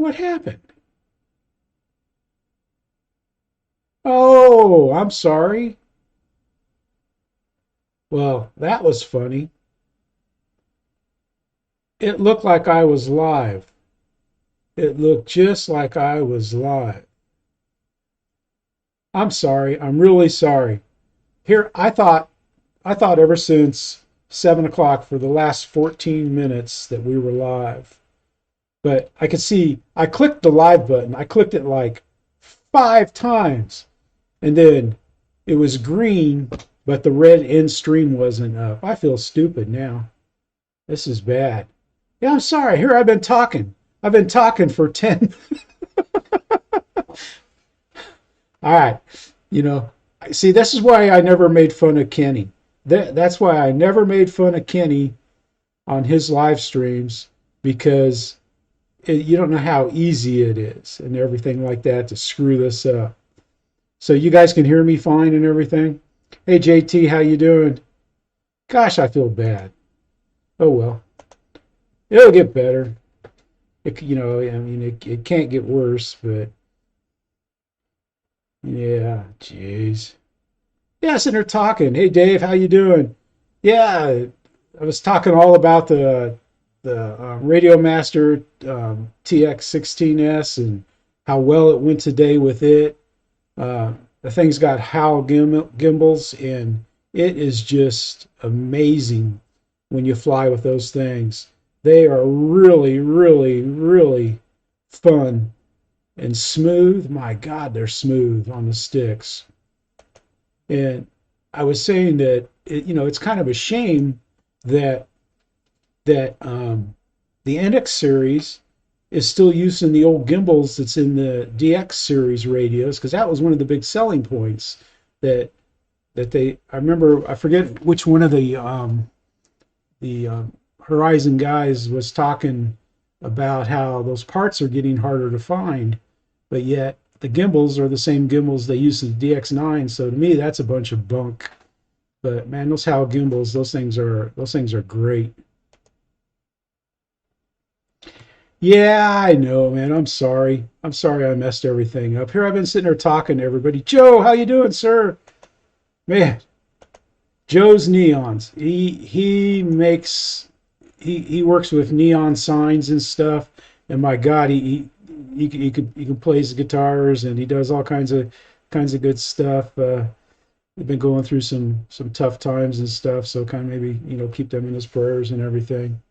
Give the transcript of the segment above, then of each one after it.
What happened? Oh, I'm sorry. Well, that was funny. It looked like I was live. It looked just like I was live. I'm sorry. I'm really sorry. Here, I thought ever since 7 o'clock for the last 14 minutes that we were live. But I could see, I clicked the live button. I clicked it like 5 times. And then it was green, but the red end stream wasn't up. I feel stupid now. This is bad. Yeah, I'm sorry. Here I've been talking. I've been talking for 10. All right. You know, see, this is why I never made fun of Kenny. That's why I never made fun of Kenny on his live streams because you don't know how easy it is and everything like that to screw this up. So you guys can hear me fine and everything. Hey JT, how you doing? Gosh, I feel bad. Oh well, it'll get better. I mean, it can't get worse, but yeah, jeez. Yeah, sitting there talking. Hey Dave, how you doing? Yeah, I was talking all about the Radio Master TX16S and how well it went today with it. The thing's got Howell gimbals, and it is just amazing when you fly with those things. They are really, really, really fun and smooth. My God, they're smooth on the sticks. And I was saying that it's kind of a shame that the NX series is still using the old gimbals that's in the DX series radios because that was one of the big selling points that they. I remember I forget which one of the Horizon guys was talking about how those parts are getting harder to find, but yet the gimbals are the same gimbals they use in the DX9. So to me, that's a bunch of bunk. But man, those Howell gimbals, those things are great. Yeah, I know, man. I'm sorry. I'm sorry I messed everything up. Here I've been sitting there talking to everybody. Joe, how you doing, sir? Man, Joe's Neons. He works with neon signs and stuff. And my God, he can play his guitars and he does all kinds of good stuff. We've been going through some tough times and stuff, so kind of maybe keep them in his prayers and everything.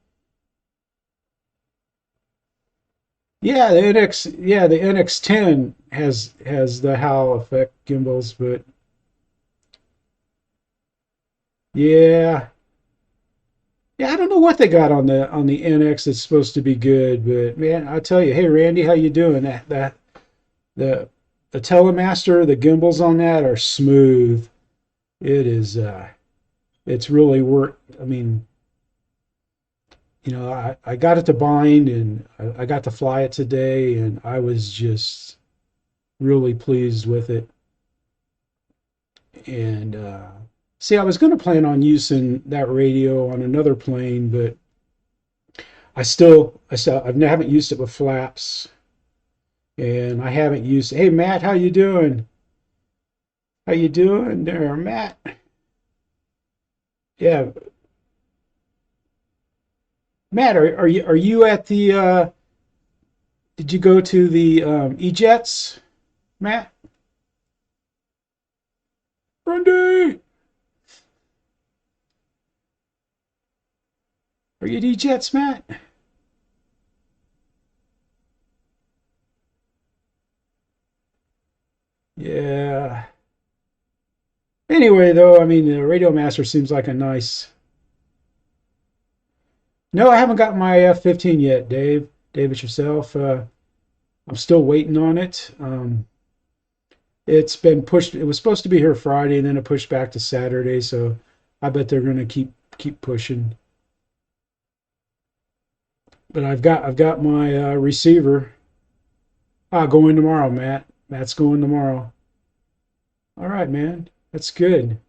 The NX10 has the Hal effect gimbals, but yeah, yeah, I don't know what they got on the NX that's supposed to be good, but man, I tell you, hey Randy, how you doing? The the Telemaster, the gimbals on that are smooth. It is it's really work. I mean, I got it to bind and I got to fly it today, and I was just really pleased with it. And see, I was going to plan on using that radio on another plane, but I haven't used it with flaps, and I haven't used. Hey, Matt, how you doing? How you doing there, Matt? Yeah, Matt, are you at the? Did you go to the E-Jets, Matt? Randy, are you at E-Jets, Matt? Yeah. Anyway, though, I mean, the Radio Master seems like a nice. No, I haven't got my F-15 yet, Dave. David, yourself. I'm still waiting on it. It's been pushed. It was supposed to be here Friday, and then it pushed back to Saturday. So I bet they're going to keep pushing. But I've got my receiver. Going tomorrow, Matt. Matt's going tomorrow. All right, man. That's good.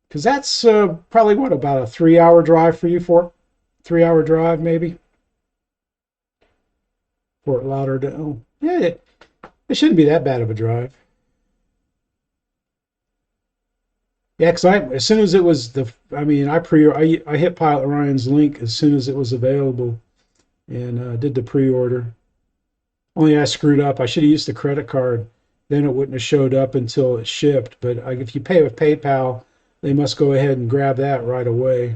Because that's probably what about a 3 hour drive for you? 4 3 hour drive maybe. Fort Lauderdale. Yeah, it shouldn't be that bad of a drive. Yeah, because as soon as it was I mean, I hit Pilot Ryan's link as soon as it was available and did the pre-order. Only I screwed up. I should have used the credit card. Then it wouldn't have showed up until it shipped. But if you pay with PayPal, they must go ahead and grab that right away.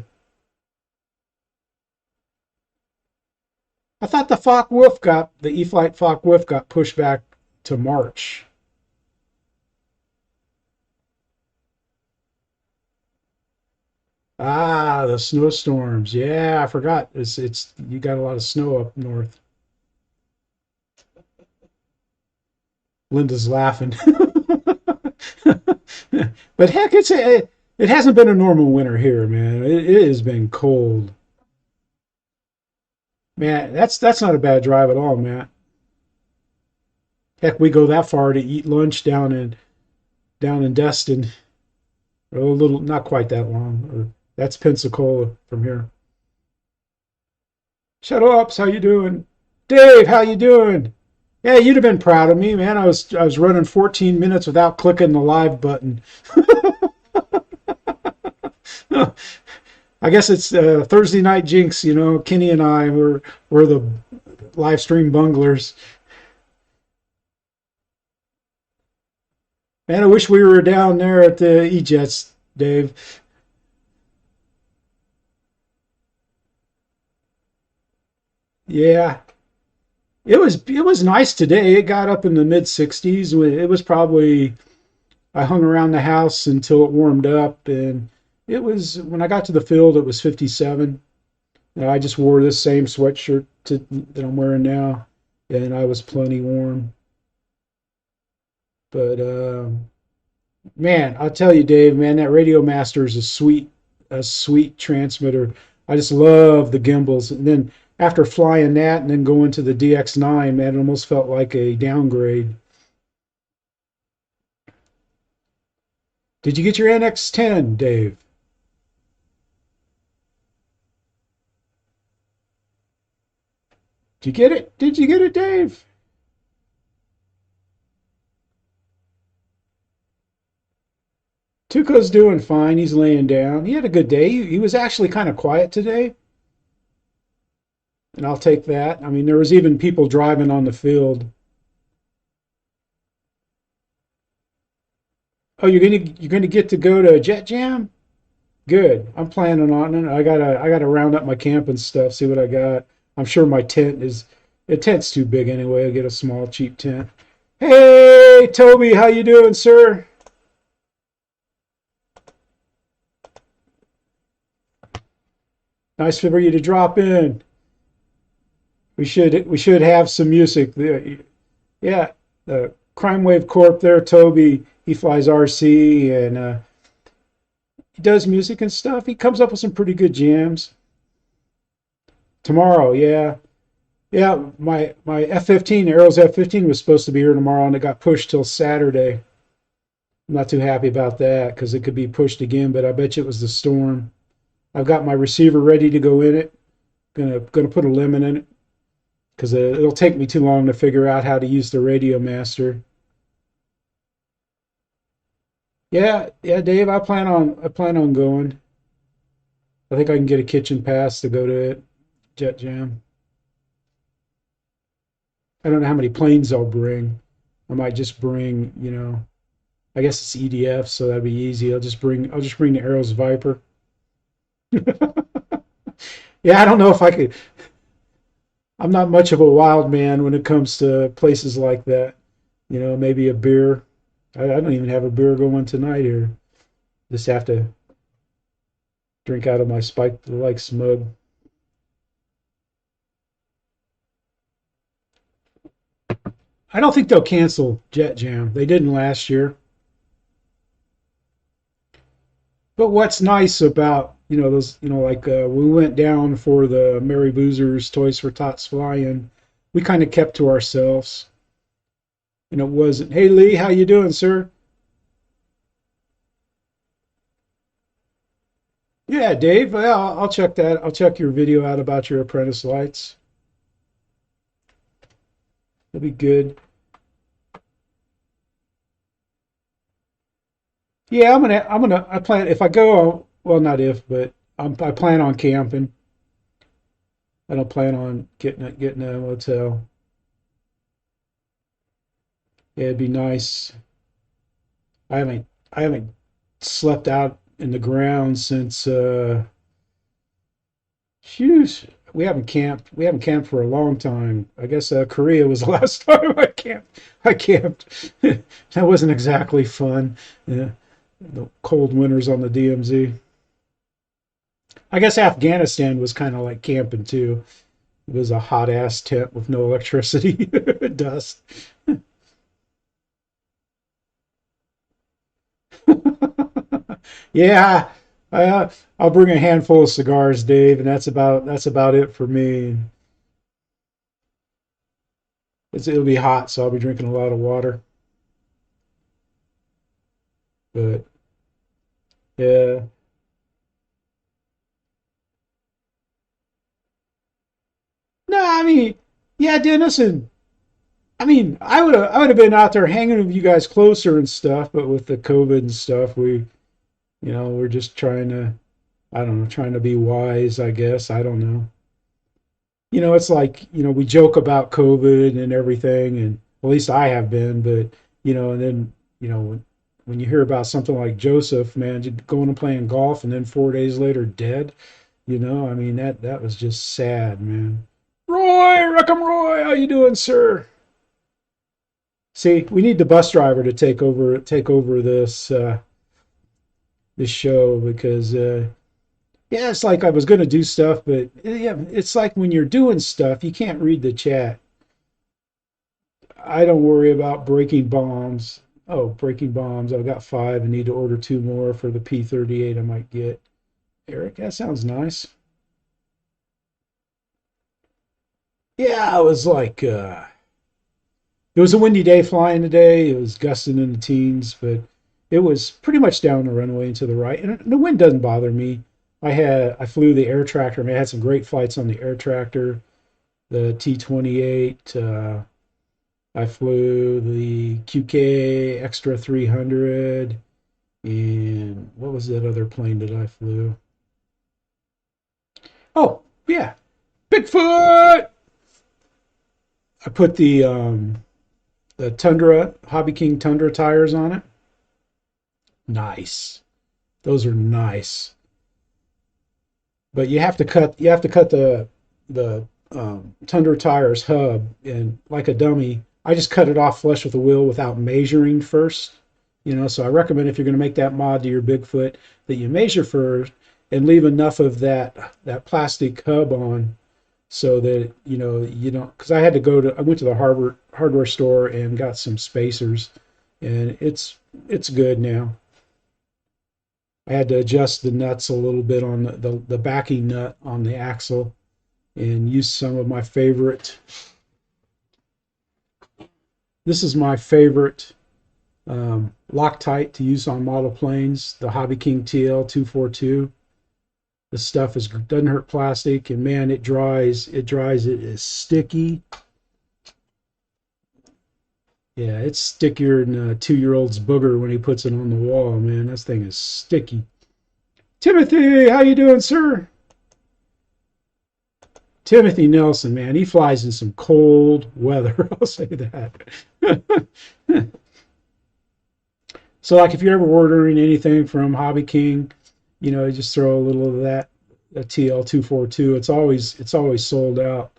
I thought the E-flite Focke-Wulf got pushed back to March. Ah, the snowstorms. Yeah, I forgot. It's you got a lot of snow up north. Linda's laughing. But heck, it hasn't been a normal winter here, man. It has been cold. Man, that's not a bad drive at all, Matt. Heck, we go that far to eat lunch down in Destin. A little, not quite that long. Or that's Pensacola from here. Shut ups, how you doing? Dave, how you doing? Yeah, you'd have been proud of me, man. I was running 14 minutes without clicking the live button. I guess it's Thursday night jinx. Kenny and I were the live stream bunglers. Man, I wish we were down there at the E-Jets, Dave. Yeah, it was nice today. It got up in the mid 60s. It was probably I hung around the house until it warmed up, and it was when I got to the field, it was 57. I just wore this same sweatshirt that I'm wearing now, and I was plenty warm. But man, I'll tell you, Dave, man, that Radio Master is a sweet transmitter. I just love the gimbals. And then after flying that and then going to the DX9, man, it almost felt like a downgrade. Did you get your NX10, Dave? Did you get it? Did you get it, Dave? Tuco's doing fine. He's laying down. He had a good day. He was actually kind of quiet today, and I'll take that. I mean, there was even people driving on the field. Oh, you're gonna get to go to Jet Jam? Good. I'm planning on it. I gotta round up my camping stuff, see what I got. I'm sure my tent's too big anyway. I'll get a small cheap tent. Hey, Toby, how you doing, sir? Nice for you to drop in. We should have some music. Yeah, the Crime Wave Corp there, Toby. He flies RC and he does music and stuff. He comes up with some pretty good jams. Tomorrow, yeah. Yeah, my F-15, Arrows F-15 was supposed to be here tomorrow, and it got pushed till Saturday. I'm not too happy about that because it could be pushed again, but I bet you it was the storm. I've got my receiver ready to go in it. Gonna put a lemon in it because it'll take me too long to figure out how to use the Radio Master. Yeah, yeah, Dave. I plan on going. I think I can get a kitchen pass to go to it. Jet Jam. I don't know how many planes I'll bring. I might just bring, I guess it's EDF, so that'd be easy. I'll just bring the Arrows Viper. Yeah, I don't know if I could. I'm not much of a wild man when it comes to places like that. Maybe a beer. I don't even have a beer going tonight here. Just have to drink out of my spiked like smug. I don't think they'll cancel Jet Jam. They didn't last year. But what's nice about those like we went down for the Mary Boozer's Toys for Tots fly-in, we kind of kept to ourselves. It wasn't, hey Lee, how you doing, sir? Yeah, Dave. Well, I'll check that. I'll check your video out about your apprentice lights. It'll be good. Yeah, I plan, if I go, well, not if, but I plan on camping. I don't plan on getting a hotel. Yeah, it'd be nice. I haven't slept out in the ground since shoes. We haven't camped for a long time. I guess Korea was the last time I camped. That wasn't exactly fun. Yeah, the cold winters on the DMZ. I guess Afghanistan was kind of like camping too. It was a hot ass tent with no electricity, dust. Yeah, I'll bring a handful of cigars, Dave, and that's about it for me. It'll be hot, so I'll be drinking a lot of water. But yeah, no, I mean, yeah, Dennis, and I mean, I would have been out there hanging with you guys closer and stuff, but with the COVID and stuff, we're just trying to, I don't know, trying to be wise, I guess. I don't know. It's like, we joke about COVID and everything, and at least I have been, but, and then, when you hear about something like Joseph, man, just going and playing golf and then 4 days later dead, I mean, that was just sad, man. Roy, Ruckham Roy, how you doing, sir? See, we need the bus driver to take over this show because yeah, it's like I was gonna do stuff, but yeah, it's like when you're doing stuff, you can't read the chat. I don't worry about breaking bombs. Oh, breaking bombs. I've got five and need to order two more for the P38 I might get. Eric, that sounds nice. Yeah, it was a windy day flying today. It was gusting in the teens, but it was pretty much down the runway and to the right. And the wind doesn't bother me. I flew the air tractor. I mean, I had some great flights on the air tractor, the T-28. I flew the QK Extra 300, and what was that other plane that I flew? Oh, yeah, Bigfoot. I put the Tundra Hobby King Tundra tires on it. Nice. Those are nice. But you have to cut the Tundra tires hub, and like a dummy, I just cut it off flush with the wheel without measuring first. So I recommend if you're going to make that mod to your Bigfoot that you measure first and leave enough of that plastic hub on so that you don't, because I went to the hardware store and got some spacers, and it's good now. I had to adjust the nuts a little bit on the backing nut on the axle and use some of my favorite. This is my favorite Loctite to use on model planes, the Hobby King TL 242. This stuff doesn't hurt plastic, and man, it dries. It dries. It is sticky. Yeah, it's stickier than a 2-year-old's booger when he puts it on the wall, man. This thing is sticky. Timothy, how you doing, sir? Timothy Nelson, man, he flies in some cold weather. I'll say that. So, like, if you're ever ordering anything from Hobby King, just throw a little of that TL242. It's always sold out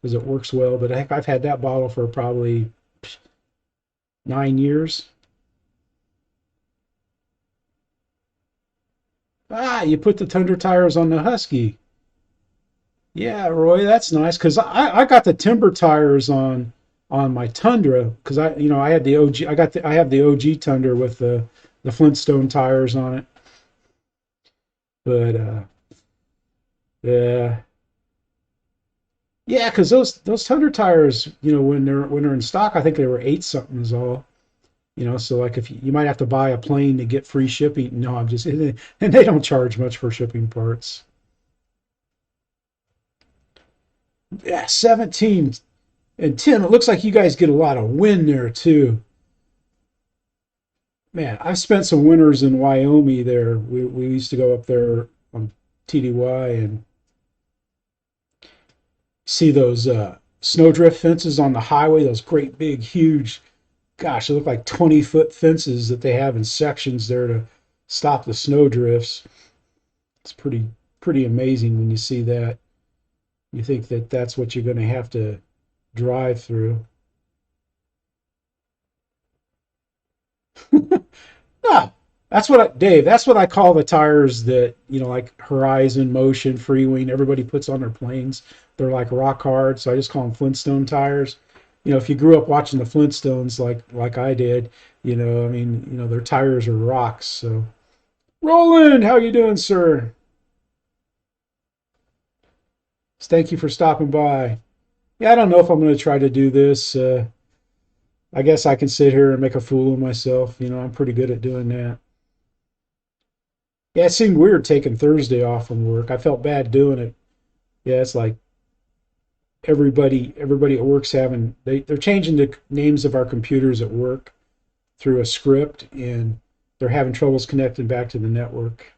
because it works well. But heck, I've had that bottle for probably 9 years. Ah, you put the Tundra tires on the Husky. Yeah, Roy, that's nice because I got the timber tires on my Tundra because I had the OG. I have the OG Tundra with the Flintstone tires on it. But yeah, yeah, because those Tundra tires, when they're in stock, I think they were eight something is all. So like if you might have to buy a plane to get free shipping. No, I'm just and they don't charge much for shipping parts. Yeah, 17. And Tim, it looks like you guys get a lot of wind there too. Man, I've spent some winters in Wyoming there. We used to go up there on TDY and see those snowdrift fences on the highway, those great big, huge, gosh, they look like 20-foot fences that they have in sections there to stop the snowdrifts. It's pretty amazing when you see that. You think that that's what you're going to have to drive through. No, that's what Dave. That's what I call the tires that like Horizon, Motion, Freewing. Everybody puts on their planes. They're like rock hard, so I just call them Flintstone tires. If you grew up watching the Flintstones like I did, I mean, their tires are rocks. So, Roland, how you doing, sir? Thank you for stopping by. Yeah, I don't know if I'm going to try to do this. I guess I can sit here and make a fool of myself. I'm pretty good at doing that. Yeah, it seemed weird taking Thursday off from work. I felt bad doing it. Yeah, it's like everybody at work's having they're changing the names of our computers at work through a script, and they're having troubles connecting back to the network.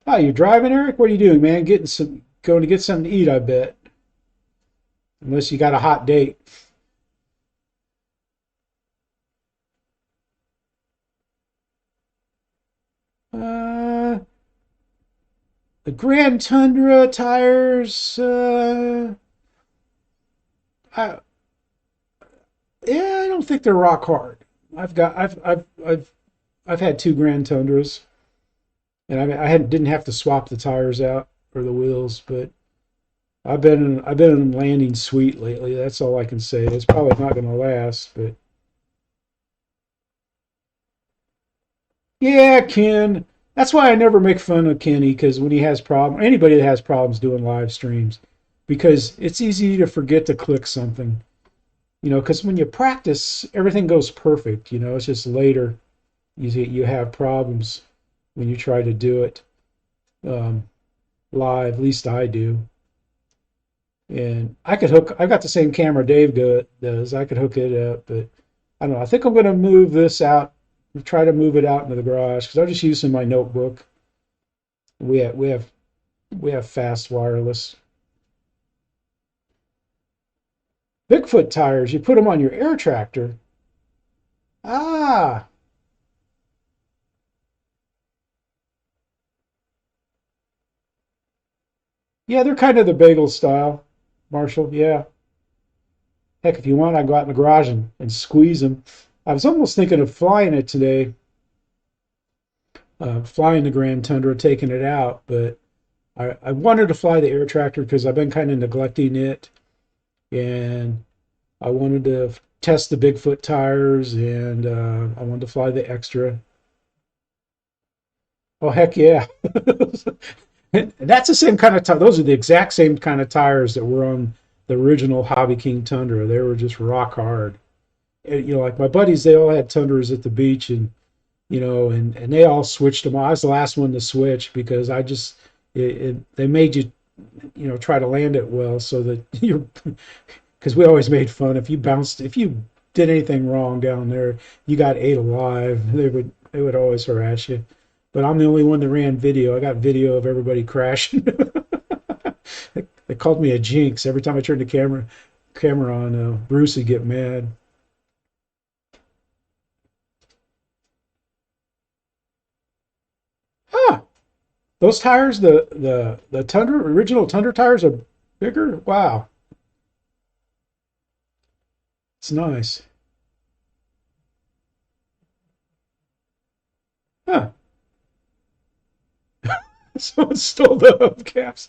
Oh, you're driving, Eric? What are you doing, man? Going to get something to eat, I bet. Unless you got a hot date. Uh, the Grand Tundra tires. I Yeah, I don't think they're rock hard. I've had two Grand Tundras, and didn't have to swap the tires out or the wheels, but I've been in landing sweet lately. That's all I can say. It's probably not going to last, but yeah, Ken. That's why I never make fun of Kenny, because when he has problems, anybody that has problems doing live streams, because it's easy to forget to click something. Because when you practice, everything goes perfect. It's just later you have problems when you try to do it um, live. At least I do. And I got the same camera does. I could hook it up, but I don't know. I think I'm going to move this out, try to move it out into the garage because I'm just using my notebook. We have we have we have fast wireless. Bigfoot tires. You put them on your air tractor. Ah, yeah, they're kind of the bagel style, Marshall. Yeah. Heck, if you want, I can go out in the garage and squeeze them. I was almost thinking of flying it today, flying the Grand Tundra, taking it out, but I wanted to fly the air tractor because I've been kind of neglecting it, and I wanted to test the Bigfoot tires, and I wanted to fly the extra. Oh heck yeah! And that's the same kind of tire. Those are the exact same kind of tires that were on the original Hobby King Tundra. They were just rock hard. And, like my buddies, they all had Tundras at the beach, and they all switched them. I was the last one to switch because they made you try to land it well so that you're because we always made fun if you did anything wrong down there, you got ate alive. They would always harass you. But I'm the only one that ran video. I got video of everybody crashing. They called me a jinx every time I turned the camera on. Bruce would get mad. Huh? Those tires, the Tundra original Tundra tires are bigger. Wow, it's nice. Huh? Someone stole the hubcaps.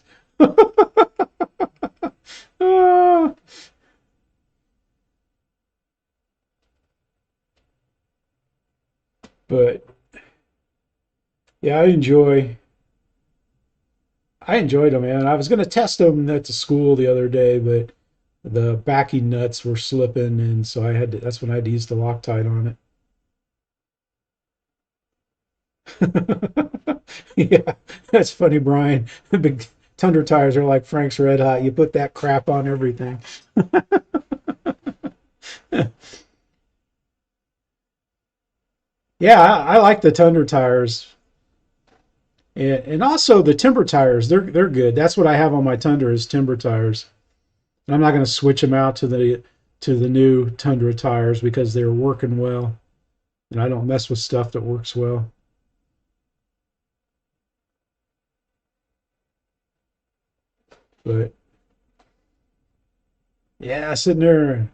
Ah, but yeah, I enjoyed them, man. I was going to test them at the school the other day, but the backing nuts were slipping, and so that's when I had to use the Loctite on it. Yeah, that's funny, Brian. The big Tundra tires are like Frank's Red Hot. You put that crap on everything. Yeah, I like the Tundra tires, and also the Timber tires. They're good. That's what I have on my Tundra is Timber tires. And I'm not going to switch them out to the new Tundra tires because they're working well, and I don't mess with stuff that works well. But yeah, sitting there,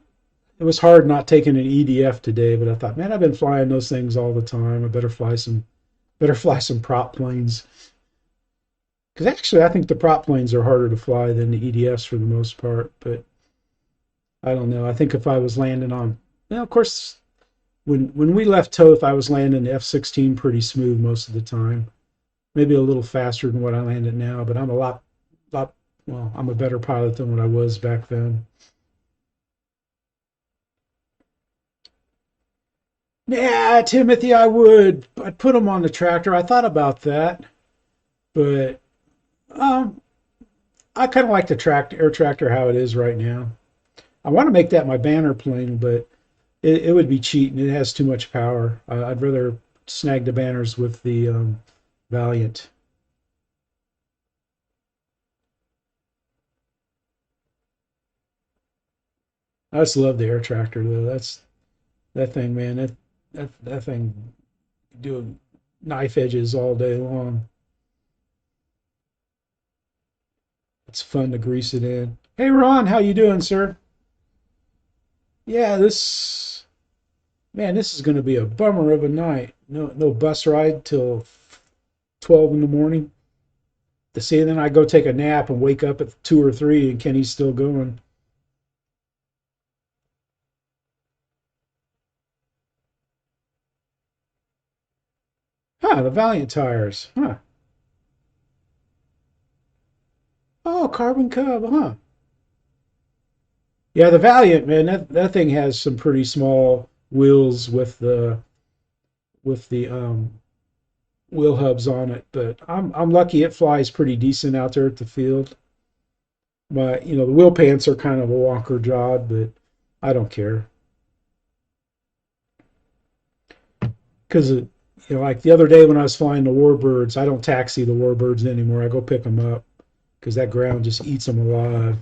it was hard not taking an EDF today. But I thought, man, I've been flying those things all the time. I better fly some prop planes. Because actually, I think the prop planes are harder to fly than the EDFs for the most part. But I don't know. I think if I was landing on, well, of course, when we left Toth, I was landing the F-16 pretty smooth most of the time. Maybe a little faster than what I landed now, but I'm a lot. Well, I'm a better pilot than what I was back then. Yeah, Timothy, I would. I'd put them on the tractor. I thought about that, but um, I kind of like the air tractor how it is right now. I want to make that my banner plane, but it would be cheating. It has too much power. I'd rather snag the banners with the Valiant. I just love the air tractor though. That's that thing, man. That thing doing knife edges all day long. It's fun to grease it in. Hey Ron, how you doing, sir? Yeah, this is going to be a bummer of a night. No bus ride till 12 in the morning. To see, and then I go take a nap and wake up at 2 or 3, and Kenny's still going. Huh, the Valiant tires. Huh. Oh, carbon cub, huh? Yeah, the Valiant, man, that thing has some pretty small wheels with the wheel hubs on it, but I'm lucky it flies pretty decent out there at the field. My, the wheel pants are kind of a wonker job, but I don't care because like the other day when I was flying the Warbirds, I don't taxi the Warbirds anymore. I go pick them up because that ground just eats them alive.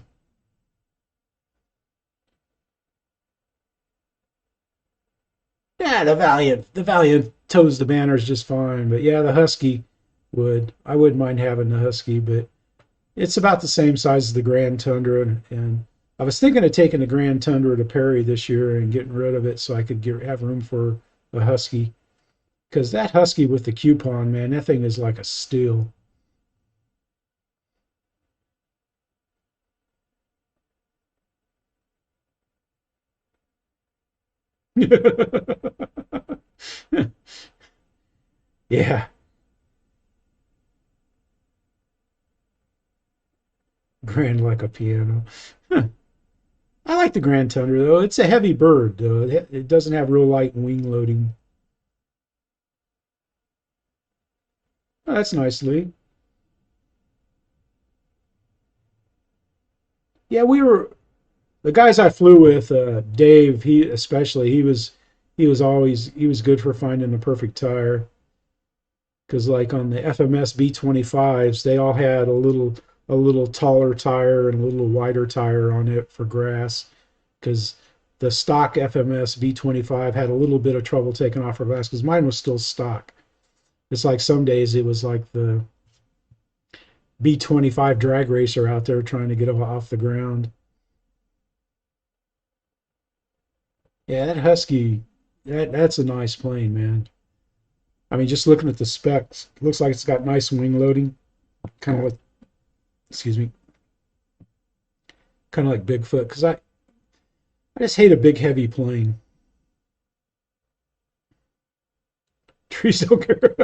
Yeah, the Valiant tows the banners just fine, but yeah, the Husky I wouldn't mind having the Husky, but it's about the same size as the Grand Tundra, and I was thinking of taking the Grand Tundra to Perry this year and getting rid of it so I could have room for a Husky. Because that Husky with the coupon, man, that thing is like a steel. Yeah, grand like a piano. I like the Grand Tundra though. It's a heavy bird though. It doesn't have real light wing loading. Oh, that's nice, Lee. Yeah, the guys I flew with, Dave, he especially, he was good for finding the perfect tire. Because like on the FMS B25s, they all had a little taller tire and a little wider tire on it for grass. Because the stock FMS B25 had a little bit of trouble taking off for grass because mine was still stock. It's like some days it was like the B25 drag racer out there trying to get off the ground. Yeah, that Husky, that's a nice plane, man. I mean, just looking at the specs, it looks like it's got nice wing loading, kind of like, excuse me, kind of like Bigfoot. Because I just hate a big heavy plane. Trees don't care.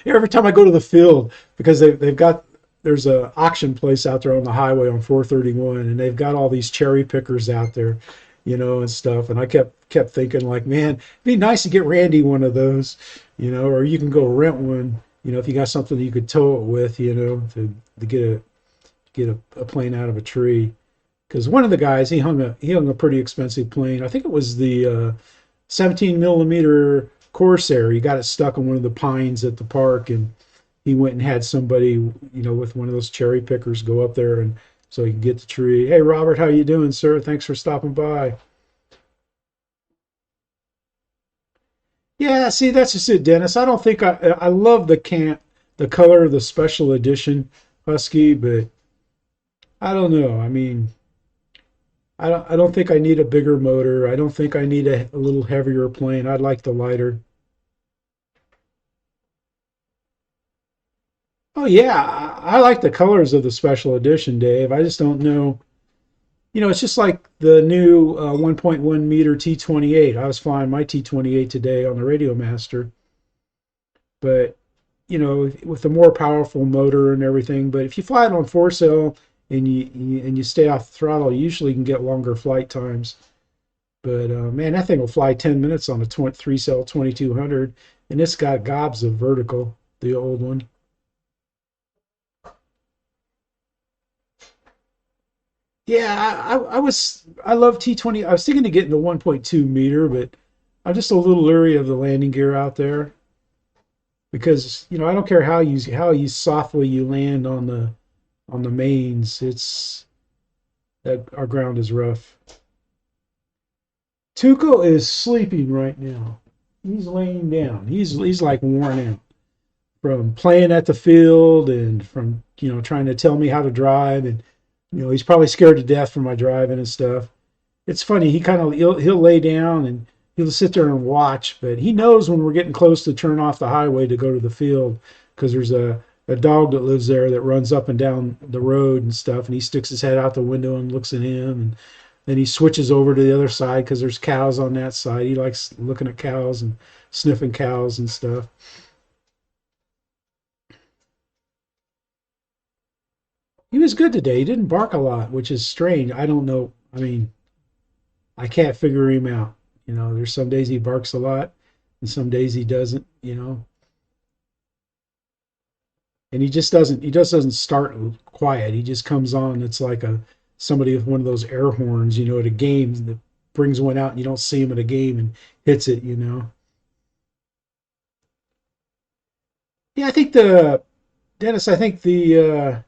Every time I go to the field, because they've got there's a auction place out there on the highway on 431, and they've got all these cherry pickers out there, and stuff. And I kept thinking like, man, it'd be nice to get Randy one of those, or you can go rent one if you got something you could tow it with, to get a plane out of a tree. Because one of the guys, he hung a pretty expensive plane. I think it was the 17 millimeter Corsair. He got it stuck on one of the pines at the park, and he went and had somebody, with one of those cherry pickers go up there, and so he could get the tree. Hey, Robert, how you doing, sir? Thanks for stopping by. Yeah, see, that's just it, Dennis. I don't think I love the color of the special edition Husky, but I don't know. I mean, I don't think I need a bigger motor. I don't think I need a little heavier plane. I'd like the lighter. Oh yeah, I like the colors of the special edition, Dave. I just don't know. It's just like the new 1.1 meter T28. I was flying my T28 today on the Radio Master, but with the more powerful motor and everything. But if you fly it on four cell and you stay off the throttle, you usually can get longer flight times. But man, that thing will fly 10 minutes on a three cell 2200, and it's got gobs of vertical. The old one. Yeah, I love T20. I was thinking of getting the 1.2 meter, but I'm just a little leery of the landing gear out there because I don't care how you softly you land on the mains. It's that our ground is rough. Tuco is sleeping right now. He's laying down. He's like worn out from playing at the field and from trying to tell me how to drive, and he's probably scared to death from my driving and stuff. It's funny. He'll lay down and he'll sit there and watch, but he knows when we're getting close to turn off the highway to go to the field because there's a dog that lives there that runs up and down the road and stuff, and he sticks his head out the window and looks at him, and then he switches over to the other side because there's cows on that side. He likes looking at cows and sniffing cows and stuff. He was good today. He didn't bark a lot, which is strange. I don't know. I mean, I can't figure him out. There's some days he barks a lot, and some days he doesn't. And he just doesn't start quiet. He just comes on. It's like somebody with one of those air horns, at a game that brings one out and you don't see him at a game and hits it. Yeah, I think the Dennis. I think the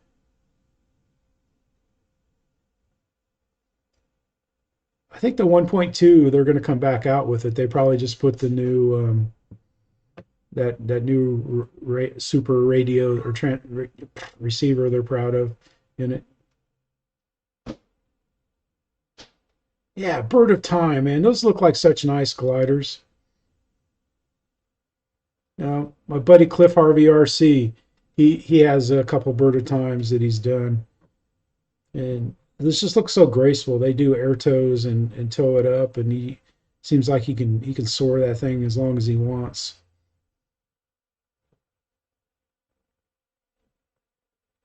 1.2 they're going to come back out with it. They probably just put the new that new super radio or receiver they're proud of in it. Yeah, Bird of Time, man. Those look like such nice gliders. Now, my buddy Cliff Harvey RC, he has a couple Bird of Times that he's done, and this just looks so graceful. They do air tows and tow it up, and he seems like he can soar that thing as long as he wants.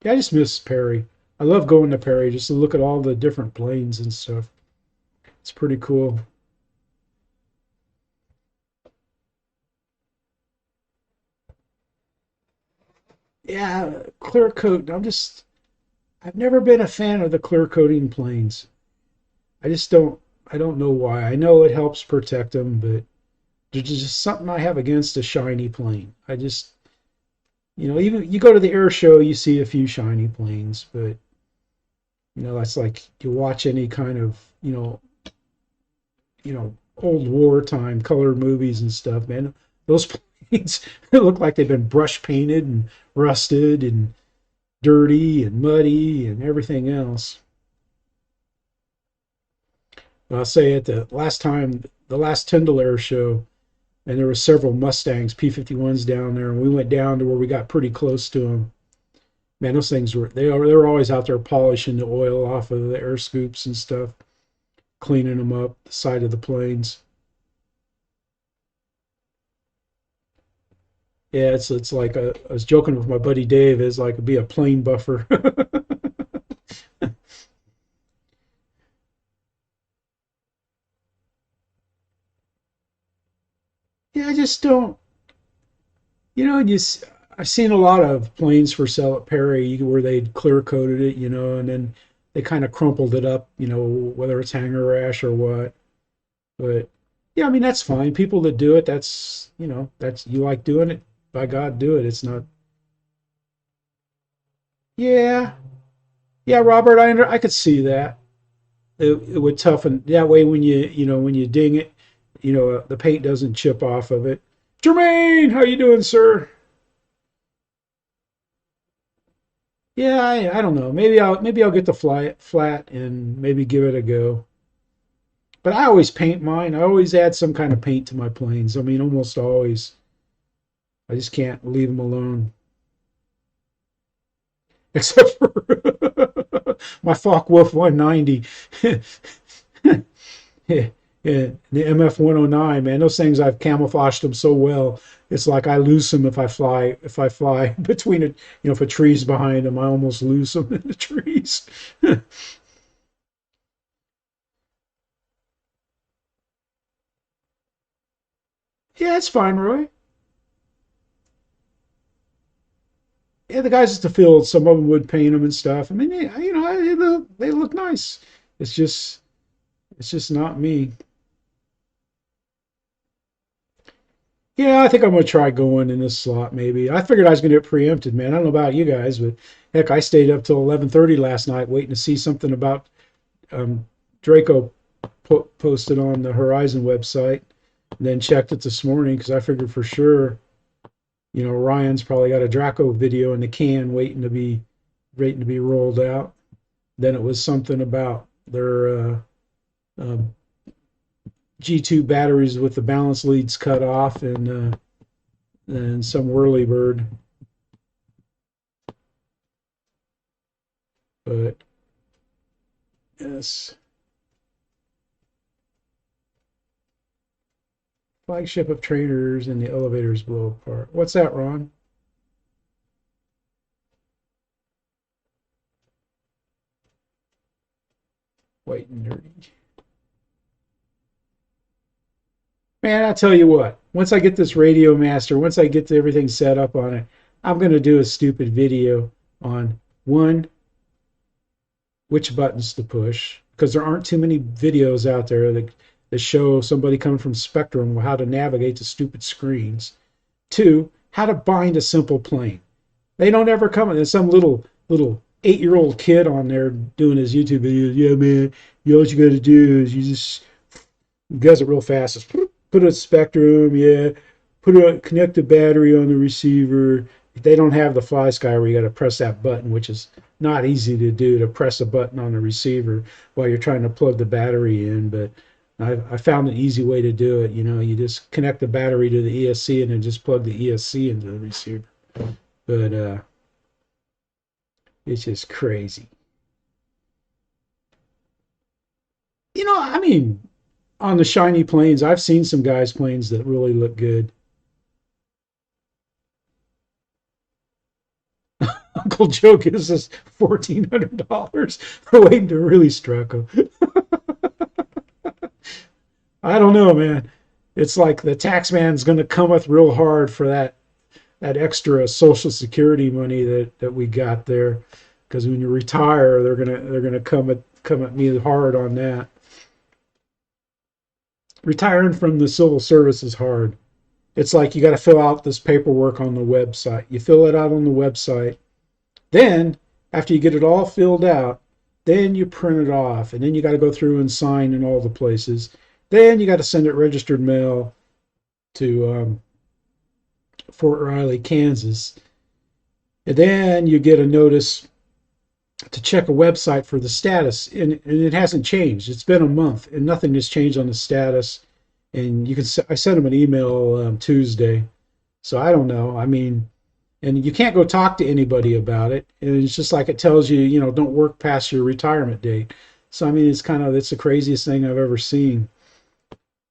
Yeah, I just miss Perry. I love going to Perry just to look at all the different planes and stuff. It's pretty cool. Yeah, clear coat. I've never been a fan of the clear coating planes. I just I don't know why. I know it helps protect them, but there's just something I have against a shiny plane. Even you go to the air show, you see a few shiny planes, but that's like you watch any kind of, old wartime color movies and stuff, man. Those planes look like they've been brush painted and rusted and dirty and muddy and everything else. I'll say at the last Tyndall Air Show, and there were several Mustangs, P-51s down there, and we went down to where we got pretty close to them. Man, those things they were always out there polishing the oil off of the air scoops and stuff, cleaning them up, the side of the planes. Yeah, it's like I was joking with my buddy Dave. It's like be a plane buffer. Yeah, I just don't. You know, I've seen a lot of planes for sale at Perry where they'd clear coated it, and then they kind of crumpled it up, whether it's hanger rash or what. But yeah, I mean that's fine. People that do it, that's you like doing it. By God, do it. It's not. Yeah, yeah, Robert, I could see that. It would toughen that way when when you ding it, the paint doesn't chip off of it. Jermaine, how you doing, sir? Yeah, I don't know. Maybe I'll get the fly it flat and maybe give it a go. But I always paint mine. I always add some kind of paint to my planes. I mean, almost always. I just can't leave them alone. Except for my Focke Wolf 190. Yeah, the MF 109, man, those things I've camouflaged them so well. It's like I lose them if I fly between it, if a tree's behind them, I almost lose them in the trees. Yeah, it's fine, Roy. Yeah, the guys at the field, some of them would paint them and stuff. I mean, they look nice. It's just, it's just not me. Yeah, I think I'm gonna try going in this slot. Maybe I figured I was gonna get preempted, man. I don't know about you guys, but heck, I stayed up till 11:30 last night waiting to see something about um, Draco posted on the Horizon website, and then checked it this morning because I figured for sure, Ryan's probably got a Draco video in the can waiting to be rolled out. Then it was something about their uh, G2 batteries with the balance leads cut off and some whirly bird. But yes, flagship of trainers and the elevators blow apart. What's that, Ron? White and dirty. Man, I tell you what, once I get this Radio Master, once I get everything set up on it, I'm going to do a stupid video on one, which buttons to push, because there aren't too many videos out there that show somebody coming from Spectrum how to navigate the stupid screens. Two, how to bind a simple plane. They don't ever come. There's some little 8-year-old kid on there doing his YouTube videos. Yeah, man, all you got to do is you just he does it real fast. Just put a spectrum, yeah. Connect the battery on the receiver. They don't have the fly sky where you got to press that button, which is not easy to do, to press a button on the receiver while you're trying to plug the battery in. But I found an easy way to do it. You just connect the battery to the ESC and then just plug the ESC into the receiver. But it's just crazy. I mean, on the shiny planes, I've seen some guys' planes that really look good. Uncle Joe gives us $1,400 waiting to really struck him. I don't know, man. It's like the tax man's going to come with real hard for that extra Social Security money that we got there, because when you retire, they're gonna come at me hard on that. Retiring from the civil service is hard. It's like you got to fill out this paperwork on the website. You fill it out on the website. Then, after you get it all filled out, then you print it off. And then you got to go through and sign in all the places. Then you got to send it registered mail to Fort Riley, Kansas. And then you get a notice to check a website for the status. And it hasn't changed. It's been a month and nothing has changed on the status. And I sent them an email Tuesday. So I don't know. I mean, and you can't go talk to anybody about it. And it's just like it tells you, don't work past your retirement date. So I mean, it's the craziest thing I've ever seen.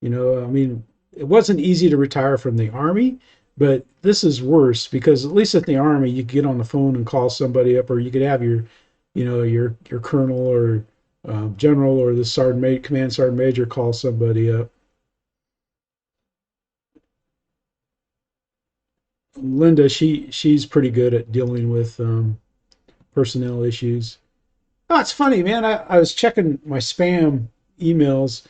I mean, it wasn't easy to retire from the Army, but this is worse because at least at the Army, you could get on the phone and call somebody up, or you could have your colonel or general or the command sergeant major call somebody up. Linda, she's pretty good at dealing with personnel issues. Oh, it's funny, man. I was checking my spam emails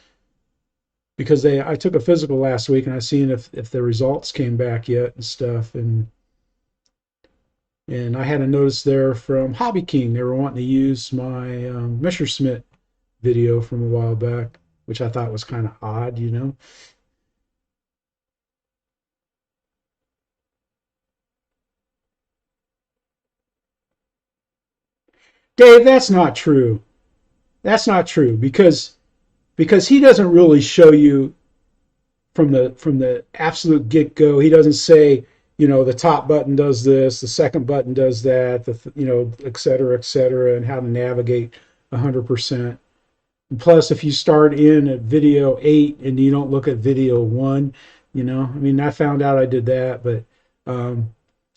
because I took a physical last week and I seen if the results came back yet and stuff, and I had a notice there from Hobby King. They were wanting to use my Messerschmitt video from a while back, which I thought was kind of odd, you know. Dave, that's not true. That's not true because he doesn't really show you from the absolute get go. He doesn't say, you know, the top button does this, the second button does that, you know, et cetera, and how to navigate 100%. And plus, if you start in at video 8 and you don't look at video 1, you know, I mean, I found out I did that, but um,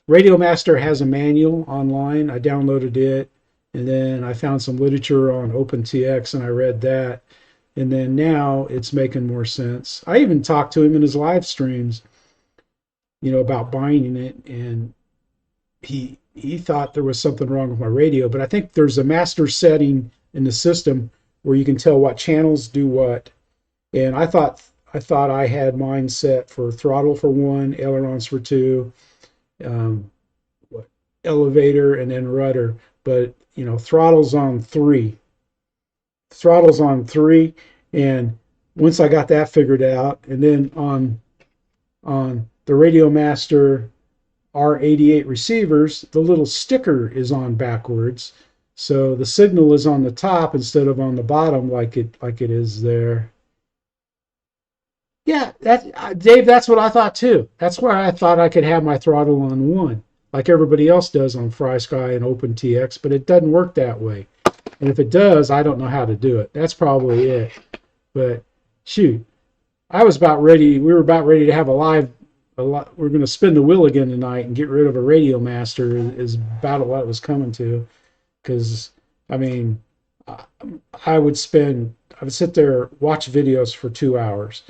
Radio Master has a manual online. I downloaded it, and then I found some literature on OpenTX, and I read that. And then now it's making more sense. I even talked to him in his live streams, you know, about buying it, and he thought there was something wrong with my radio. But I think there's a master setting in the system where you can tell what channels do what. And I thought I had mine set for throttle for one, ailerons for two, um, what, elevator, and then rudder. But you know, throttle's on three, and once I got that figured out, and then on the Radio Master R88 receivers, the little sticker is on backwards, so the signal is on the top instead of on the bottom like it is there. Yeah, Dave, that's what I thought too. That's why I thought I could have my throttle on one, like everybody else does on FrySky and OpenTX, but it doesn't work that way. And if it does, I don't know how to do it. That's probably it. But shoot, we were about ready to have we're going to spin the wheel again tonight and get rid of a Radio Master is about what it was coming to. Because, I mean, I would sit there, watch videos for 2 hours,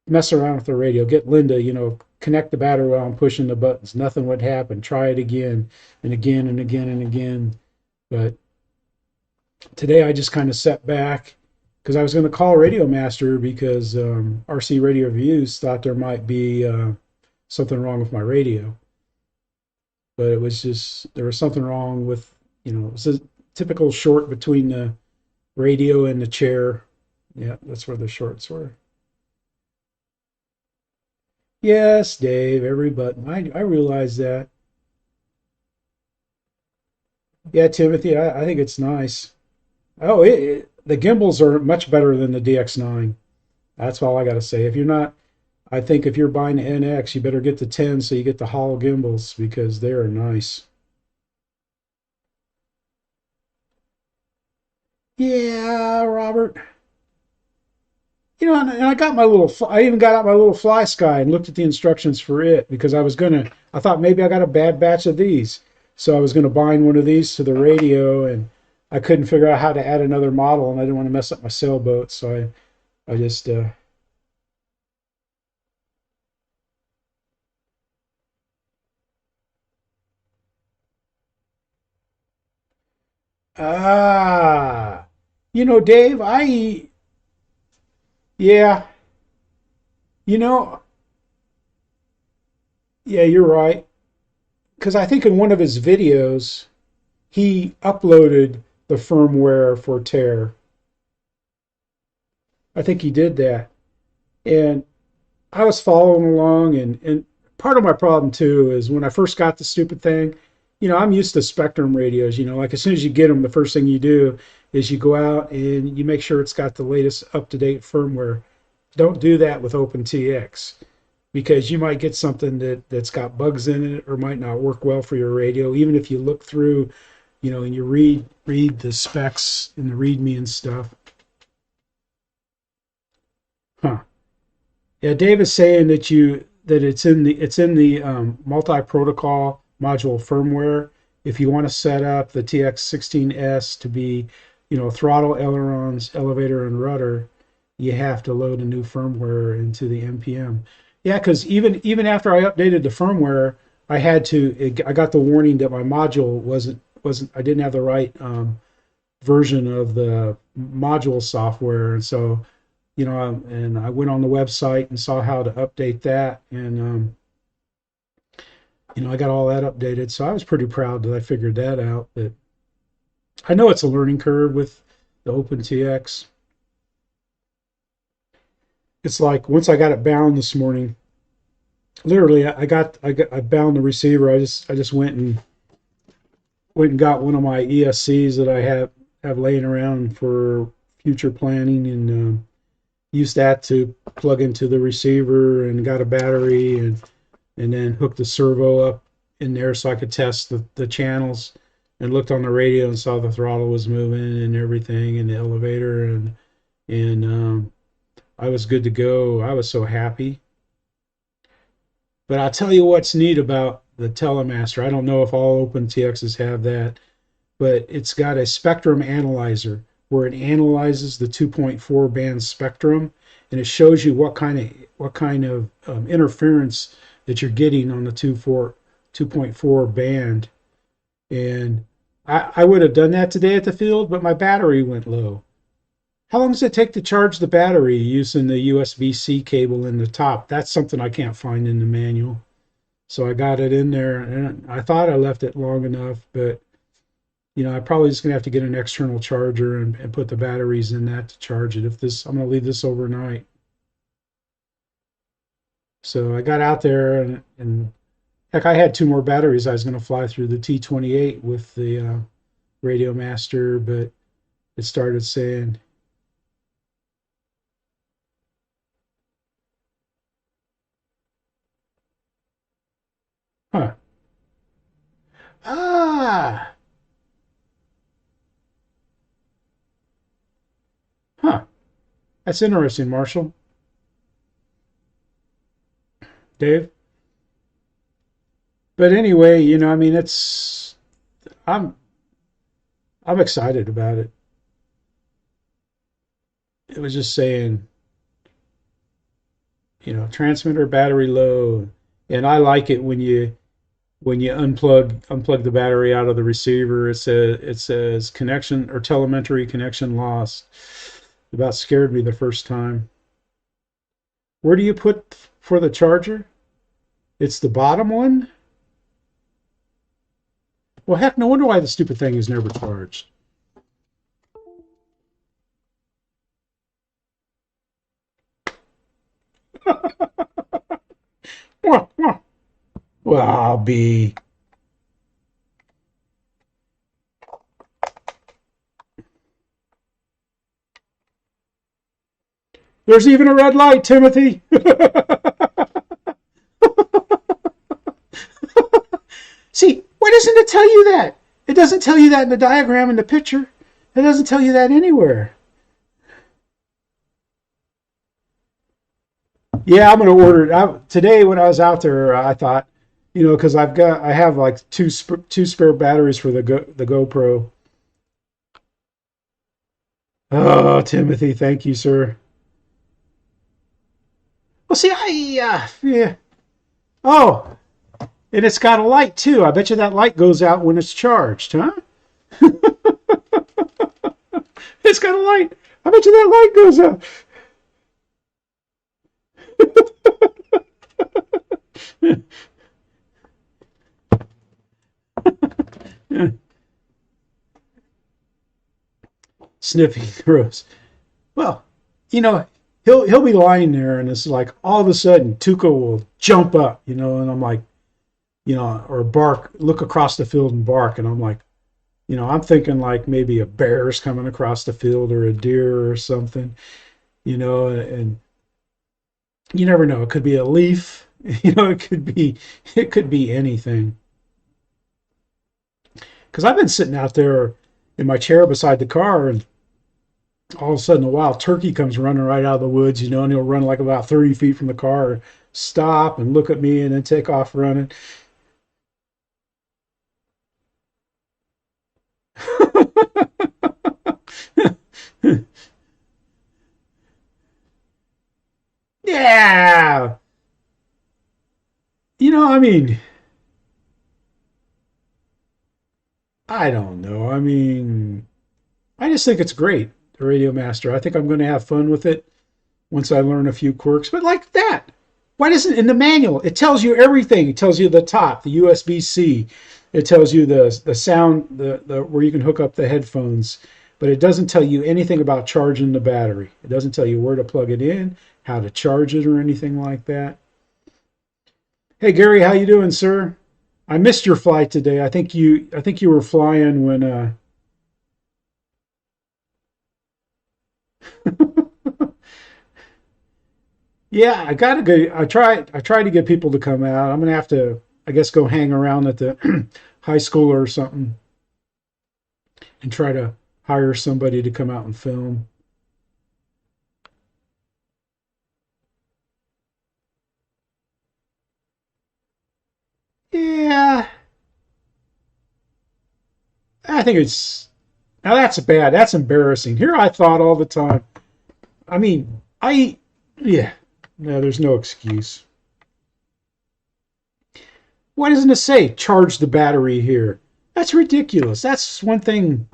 mess around with the radio, get Linda, you know, connect the battery while I'm pushing the buttons. Nothing would happen. Try it again and again and again and again. But today I just kind of sat back because I was going to call Radio Master because RC Radio Reviews thought there might be something wrong with my radio, but it was just there was something wrong with, you know, it was a typical short between the radio and the chair. Yeah, that's where the shorts were. Yes, Dave, every button. I realize that. Yeah, Timothy, I think it's nice. Oh, the gimbals are much better than the DX9. That's all I got to say. I think if you're buying the NX, you better get the 10 so you get the Hall gimbals because they are nice. Yeah, Robert. You know, and I got I even got out my little fly sky and looked at the instructions for it because I thought maybe I got a bad batch of these. So I was going to bind one of these to the radio and I couldn't figure out how to add another model and I didn't want to mess up my sailboat. So I just, ah, you know, Dave, yeah, you know, yeah, you're right. Because I think in one of his videos, he uploaded the firmware for Tear. I think he did that. And I was following along, and part of my problem too is when I first got the stupid thing, you know, I'm used to Spectrum radios. You know, like as soon as you get them, the first thing you do is you go out and you make sure it's got the latest up to date firmware. Don't do that with OpenTX because you might get something that's got bugs in it or might not work well for your radio, even if you look through, you know, and you read the specs and the README and stuff. Huh. Yeah, Dave is saying that it's in the multi-protocol module firmware. If you want to set up the TX16S to be, you know, throttle, ailerons, elevator, and rudder, you have to load a new firmware into the NPM. Yeah, because even after I updated the firmware, I had to. I got the warning that my module wasn't. I didn't have the right version of the module software, and so and I went on the website and saw how to update that, and I got all that updated. So I was pretty proud that I figured that out. But I know it's a learning curve with the OpenTX. It's like once I got it bound this morning, literally I bound the receiver. I just went and got one of my ESCs that I have laying around for future planning, and used that to plug into the receiver, and got a battery, and then hooked the servo up in there so I could test the channels, and looked on the radio and saw the throttle was moving and everything, and the elevator, and I was good to go. I was so happy. But I'll tell you what's neat about the Telemaster. I don't know if all OpenTXs have that, but it's got a spectrum analyzer where it analyzes the 2.4 band spectrum, and it shows you what kind of interference that you're getting on the 2.4 band. And I would have done that today at the field, but my battery went low. How long does it take to charge the battery using the USB-C cable in the top? That's something I can't find in the manual. So I got it in there, and I thought I left it long enough, but I probably just gonna have to get an external charger and put the batteries in that to charge it. I'm gonna leave this overnight. So I got out there, and heck, I had two more batteries. I was gonna fly through the T28 with the Radio Master, but it started saying, huh, ah, huh. That's interesting, Marshall. Dave. But anyway, I mean, I'm I'm excited about it. It was just saying, transmitter battery low, and I like it when you unplug the battery out of the receiver. It says connection or telemetry connection lost. It about scared me the first time. Where do you put for the charger? It's the bottom one. Well, heck, no wonder why the stupid thing is never charged. Well, I'll be. There's even a red light, Timothy. See, why doesn't it tell you that? It doesn't tell you that in the diagram in the picture. It doesn't tell you that anywhere. Yeah, I'm gonna order it. Today when I was out there, I thought, because I have like two spare batteries for the GoPro. Oh, Timothy, thank you, sir. Well, see, yeah. Oh, and it's got a light too. I bet you that light goes out when it's charged, huh? It's got a light. I bet you that light goes out. Sniffing gross. Well, you know, he'll be lying there, and it's like all of a sudden Tuca will jump up, and I'm like, or bark, look across the field and bark, and I'm like, I'm thinking like maybe a bear's coming across the field or a deer or something, and you never know. It could be a leaf, it could be anything. Because I've been sitting out there in my chair beside the car, and all of a sudden a wild turkey comes running right out of the woods, and he'll run like about 30 feet from the car, stop and look at me, and then take off running. Yeah. I mean, I don't know. I mean, I just think it's great, the Radio Master. I think I'm going to have fun with it once I learn a few quirks. But like that, why doesn't in the manual it tells you everything? It tells you the top, the USB-C. It tells you the sound, the where you can hook up the headphones, but it doesn't tell you anything about charging the battery. It doesn't tell you where to plug it in, how to charge it, or anything like that. Hey Gary, how you doing, sir? I missed your flight today. I think you were flying when yeah, I gotta go. I try to get people to come out. I'm gonna have to, I guess, go hang around at the high school or something and try to hire somebody to come out and film. Yeah, I think it's now that's bad. That's embarrassing. Here I thought all the time. I mean, yeah, no, there's no excuse. Why doesn't it say charge the battery here? That's ridiculous. That's one thing.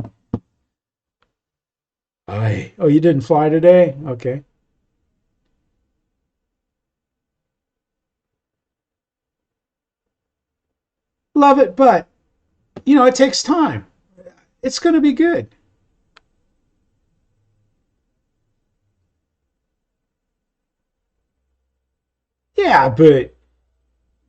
Oh, you didn't fly today? Okay. Love it, but it takes time. It's going to be good. Yeah, but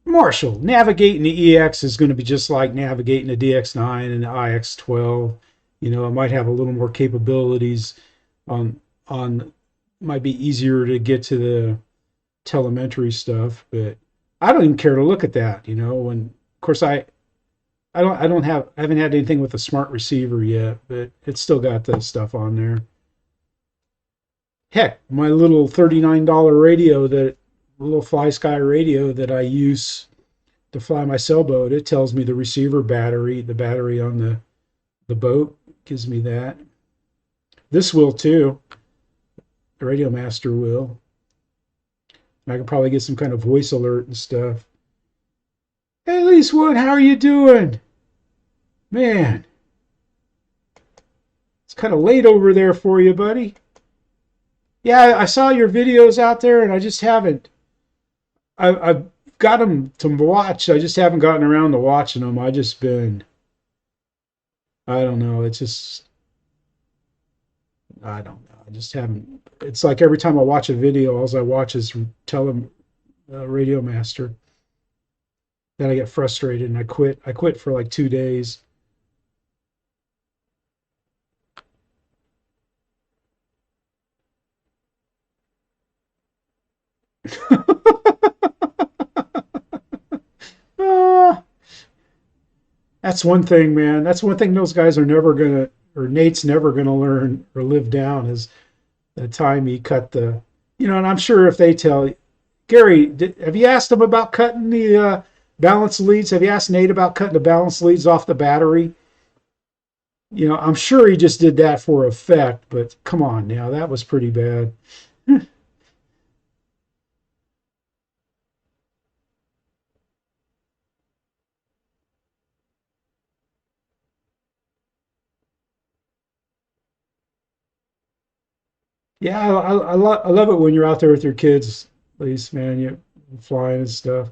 Marshall, navigating the EX is going to be just like navigating the DX9 and the IX12. It might have a little more capabilities on might be easier to get to the telemetry stuff, but I don't even care to look at that, when of course I haven't had anything with a smart receiver yet, but it's still got the stuff on there. Heck, my little $39 radio, that little Fly Sky radio that I use to fly my sailboat, it tells me the receiver battery, the battery on the boat gives me that. This will too. The Radio Master will. I can probably get some kind of voice alert and stuff. Hey, Leasewood, how are you doing? Man, it's kind of late over there for you, buddy. Yeah, I saw your videos out there, and I just haven't. I've got them to watch. I just haven't gotten around to watching them. I just been. I don't know. It's just. I don't know. I just haven't. It's like every time I watch a video, all I watch is tell them Radio Master. Then I get frustrated and I quit. I quit for like 2 days. Ah, that's one thing, man. That's one thing those guys are never gonna, or Nate's never gonna learn or live down is the time he cut the, and I'm sure if they tell Gary, have you asked him about cutting the balance leads? Have you asked Nate about cutting the balance leads off the battery? I'm sure he just did that for effect, but come on now, that was pretty bad. Yeah, I love it when you're out there with your kids, at least, man, you flying and stuff.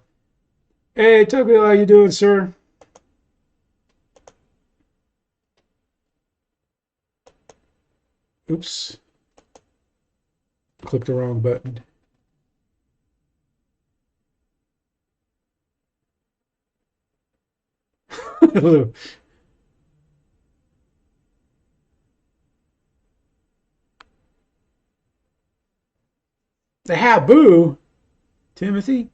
Hey, Tokyo, how you doing, sir? Oops, clicked the wrong button. the Habu, Timothy.